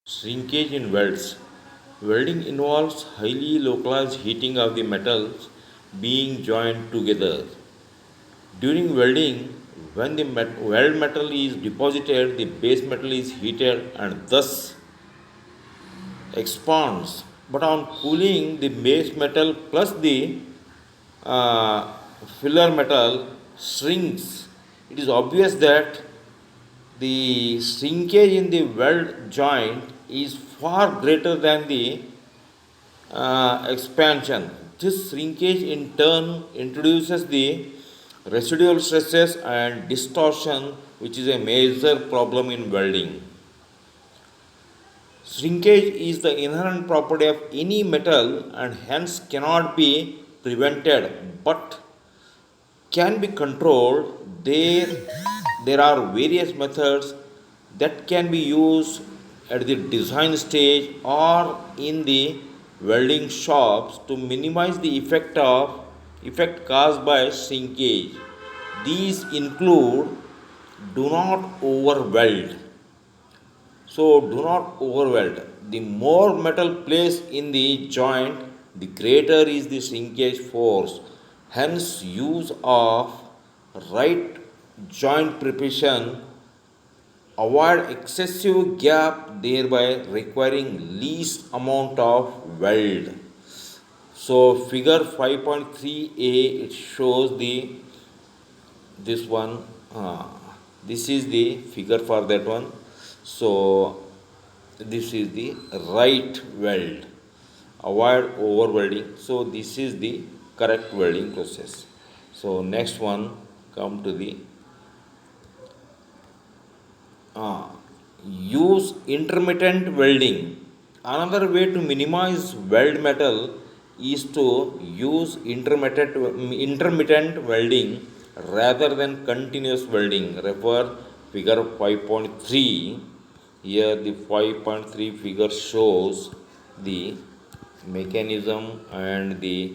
Shrinkage in welds. Welding involves highly localized heating of the metals being joined together. During welding, when the weld metal is deposited, the base metal is heated and thus expands. But on cooling, the base metal plus the uh, filler metal shrinks. It is obvious that the shrinkage in the weld joint is far greater than the expansion. This shrinkage in turn introduces the residual stresses and distortion, which is a major problem in welding. Shrinkage is the inherent property of any metal and hence cannot be prevented but can be controlled. There are various methods that can be used at the design stage or in the welding shops to minimize the effect caused by shrinkage. These include do not overweld. So do not overweld. The more metal placed in the joint, the greater is the shrinkage force. Hence, use of right joint preparation avoid excessive gap, thereby requiring least amount of weld. So figure 5.3a it shows the this one. This is the figure for that one. So this is the right weld. Avoid over welding. So this is the correct welding process. So next one come to the uh, use intermittent welding. Another way to minimize weld metal is to use intermittent welding rather than continuous welding. Refer figure 5.3. Here the 5.3 figure shows the mechanism and the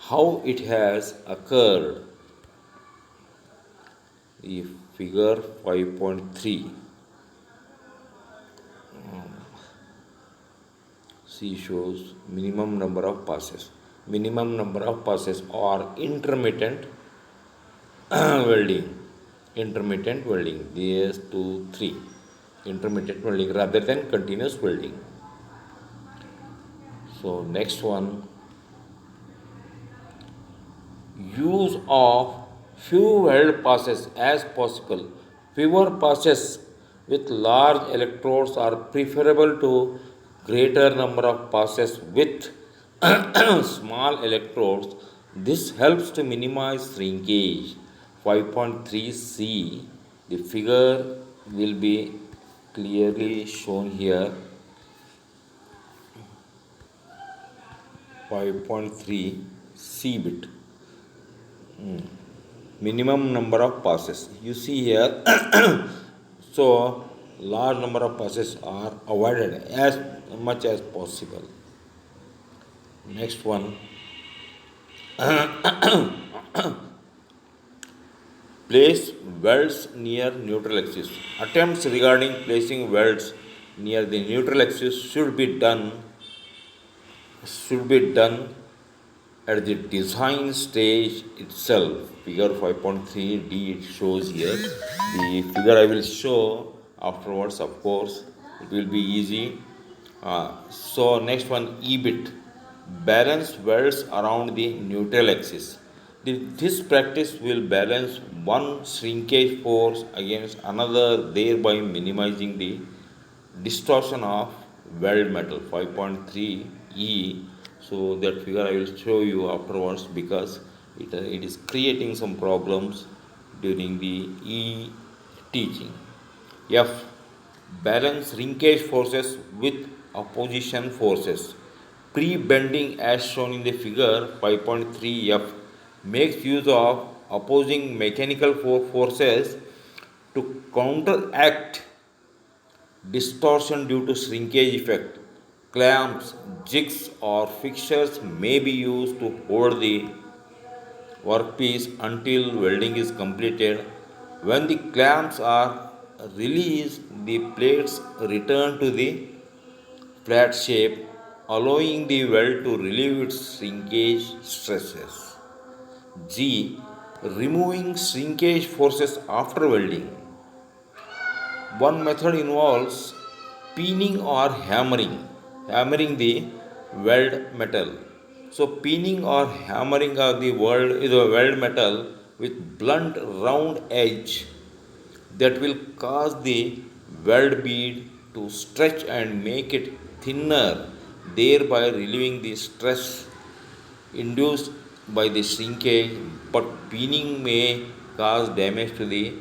how it has occurred. The figure 5.3 C shows minimum number of passes. Minimum number of passes are intermittent welding. Intermittent welding. These 2, 3. Intermittent welding rather than continuous welding. So next one, use of few weld passes as possible. Fewer passes with large electrodes are preferable to greater number of passes with small electrodes. This helps to minimize shrinkage. 5.3c, the figure will be clearly shown here. 5.3 C bit. Minimum number of passes. You see here, so large number of passes are avoided as much as possible. Next one, place welds near neutral axis. Attempts regarding placing welds near the neutral axis should be done at the design stage itself. Figure 5.3d it shows here. The figure I will show afterwards, of course, it will be easy. So next one, EBIT, balance welds around the neutral axis. This practice will balance one shrinkage force against another, thereby minimizing the distortion of weld metal. 5.3e. So that figure I will show you afterwards because it is creating some problems during the E teaching. F, balance linkage forces with opposition forces. Pre-bending as shown in the figure 5.3 F makes use of opposing mechanical forces to counteract distortion due to shrinkage effect. Clamps, jigs or fixtures may be used to hold the workpiece until welding is completed. When the clamps are release, the plates return to the flat shape, allowing the weld to relieve its shrinkage stresses. G. Removing shrinkage forces after welding. One method involves peening or hammering the weld metal. So peening or hammering of the weld metal with blunt round edge that will cause the weld bead to stretch and make it thinner, thereby relieving the stress induced by the shrinkage. But peening may cause damage to the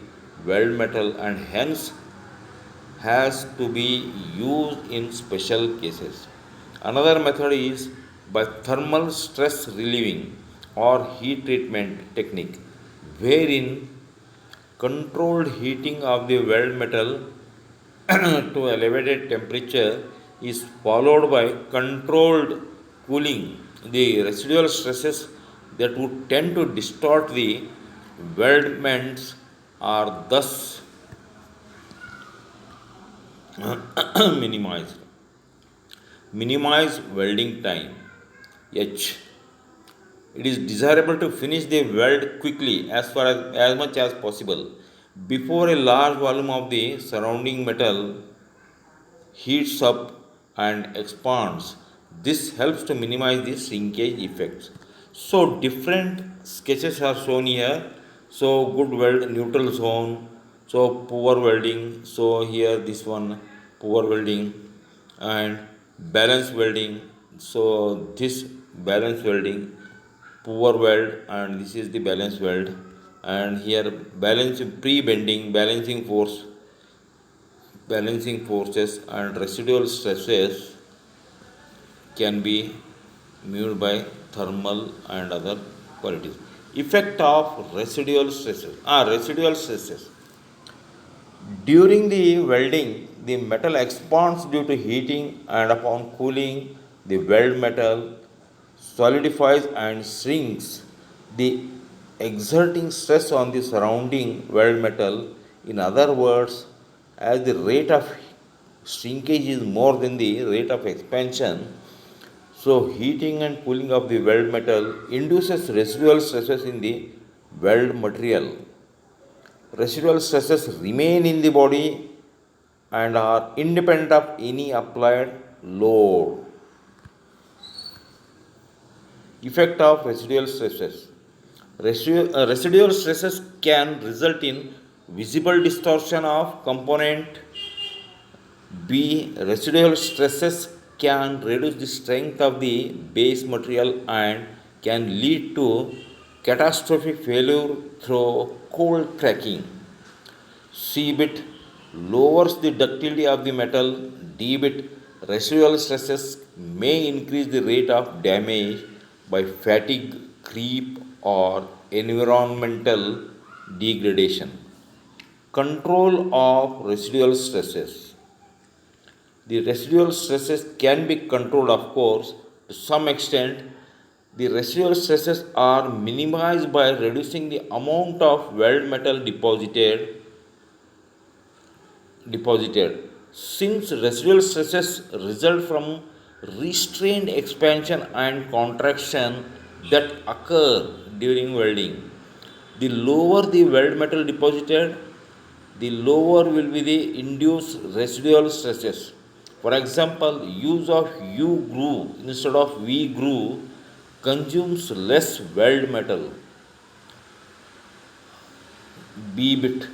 weld metal and hence has to be used in special cases. Another method is by thermal stress relieving or heat treatment technique, wherein controlled heating of the weld metal to elevated temperature is followed by controlled cooling. The residual stresses that would tend to distort the weldments are thus minimized. Minimize welding time. H. It is desirable to finish the weld quickly as much as possible before a large volume of the surrounding metal heats up and expands. This helps to minimize the shrinkage effects. So different sketches are shown here. So good weld, neutral zone. So poor welding. So here this one poor welding and balance welding. So this balance welding, poor weld, and this is the balance weld. And here balance pre-bending, balancing forces and residual stresses can be moved by thermal and other qualities. Effect of residual stresses. Residual stresses. During the welding, the metal expands due to heating, and upon cooling, the weld metal solidifies and shrinks, the exerting stress on the surrounding weld metal. In other words, as the rate of shrinkage is more than the rate of expansion, so heating and cooling of the weld metal induces residual stresses in the weld material. Residual stresses remain in the body and are independent of any applied load. Effect of residual stresses. Residual stresses can result in visible distortion of component. B. Residual stresses can reduce the strength of the base material and can lead to catastrophic failure through cold cracking. C bit lowers the ductility of the metal. D bit residual stresses may increase the rate of damage by fatigue, creep, or environmental degradation. Control of residual stresses. The residual stresses can be controlled, of course, to some extent. The residual stresses are minimized by reducing the amount of weld metal deposited. Since residual stresses result from restrained expansion and contraction that occur during welding, the lower the weld metal deposited, the lower will be the induced residual stresses. For example, use of U groove instead of V groove consumes less weld metal. B bit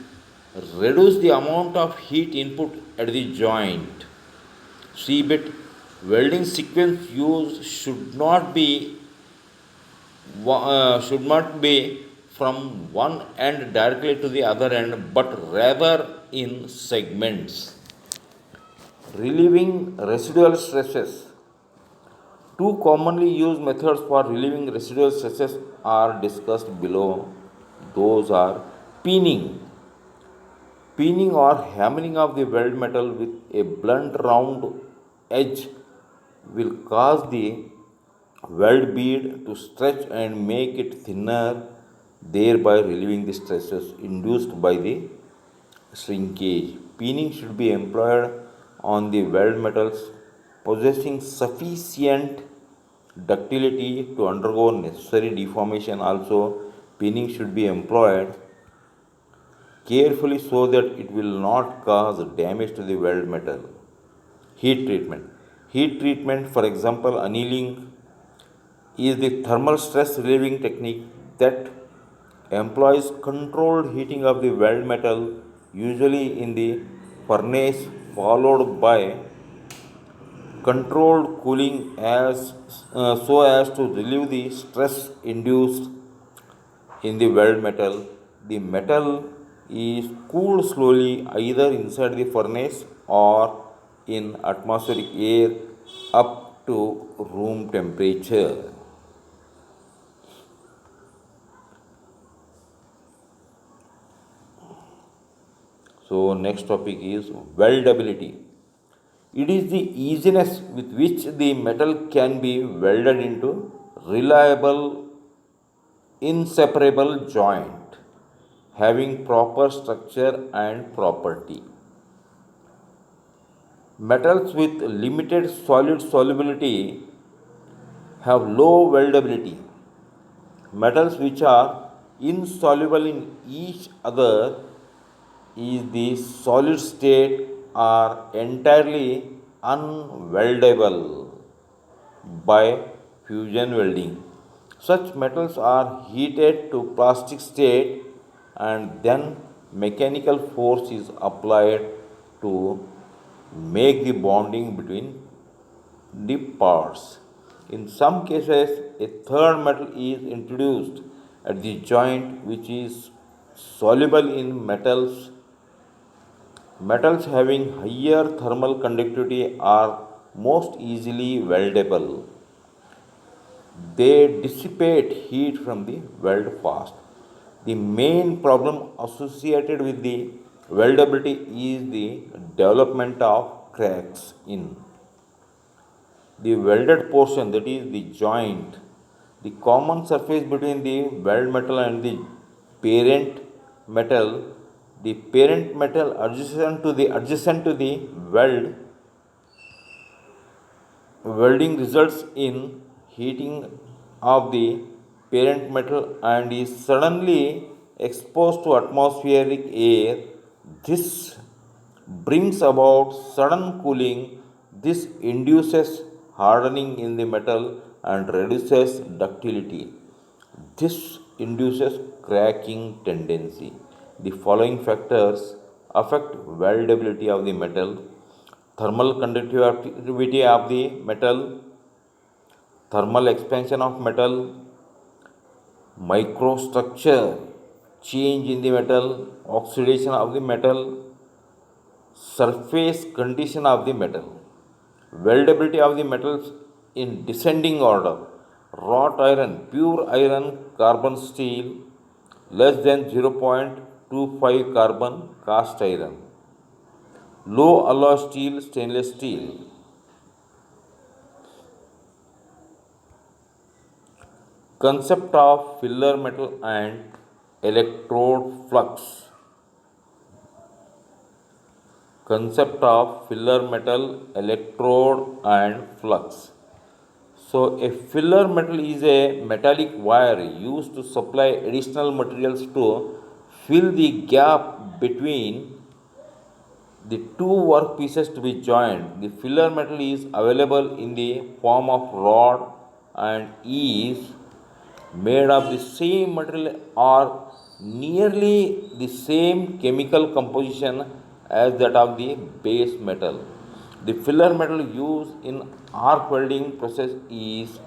reduce the amount of heat input at the joint. C bit welding sequence used should not be from one end directly to the other end, but rather in segments. Relieving residual stresses. Two commonly used methods for relieving residual stresses are discussed below. Those are peening. Peening or hammering of the weld metal with a blunt round edge will cause the weld bead to stretch and make it thinner, thereby relieving the stresses induced by the shrinkage. Peening should be employed on the weld metals possessing sufficient ductility to undergo necessary deformation. Also, peening should be employed carefully so that it will not cause damage to the weld metal. Heat treatment. Heat treatment, for example, annealing, is the thermal stress relieving technique that employs controlled heating of the weld metal, usually in the furnace, followed by controlled cooling so as to relieve the stress induced in the weld metal. The metal is cooled slowly either inside the furnace or in atmospheric air up to room temperature. So, next topic is weldability. It is the easiness with which the metal can be welded into reliable, inseparable joint, having proper structure and property. Metals with limited solid solubility have low weldability. Metals which are insoluble in each other is the solid state are entirely unweldable by fusion welding. Such metals are heated to plastic state and then mechanical force is applied to make the bonding between the parts. In some cases, a third metal is introduced at the joint which is soluble in metals. Metals having higher thermal conductivity are most easily weldable. They dissipate heat from the weld fast. The main problem associated with the weldability is the development of cracks in the welded portion, that is the joint. The common surface between the weld metal and the parent metal, the parent metal adjacent to the welding results in heating of the parent metal and is suddenly exposed to atmospheric air. This brings about sudden cooling. This induces hardening in the metal and reduces ductility. This induces cracking tendency. The following factors affect weldability of the metal: thermal conductivity of the metal, thermal expansion of metal, microstructure change in the metal, oxidation of the metal, surface condition of the metal. Weldability of the metals in descending order: wrought iron, pure iron, carbon steel, less than 0.25 carbon, cast iron, low alloy steel, stainless steel. Concept of filler metal and electrode flux. Concept of filler metal, electrode and flux. So, a filler metal is a metallic wire used to supply additional materials to fill the gap between the two workpieces to be joined. The filler metal is available in the form of rod and is made of the same material or nearly the same chemical composition as that of the base metal. The filler metal used in arc welding process is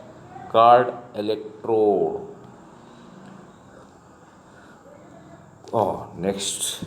called electrode. Oh, next.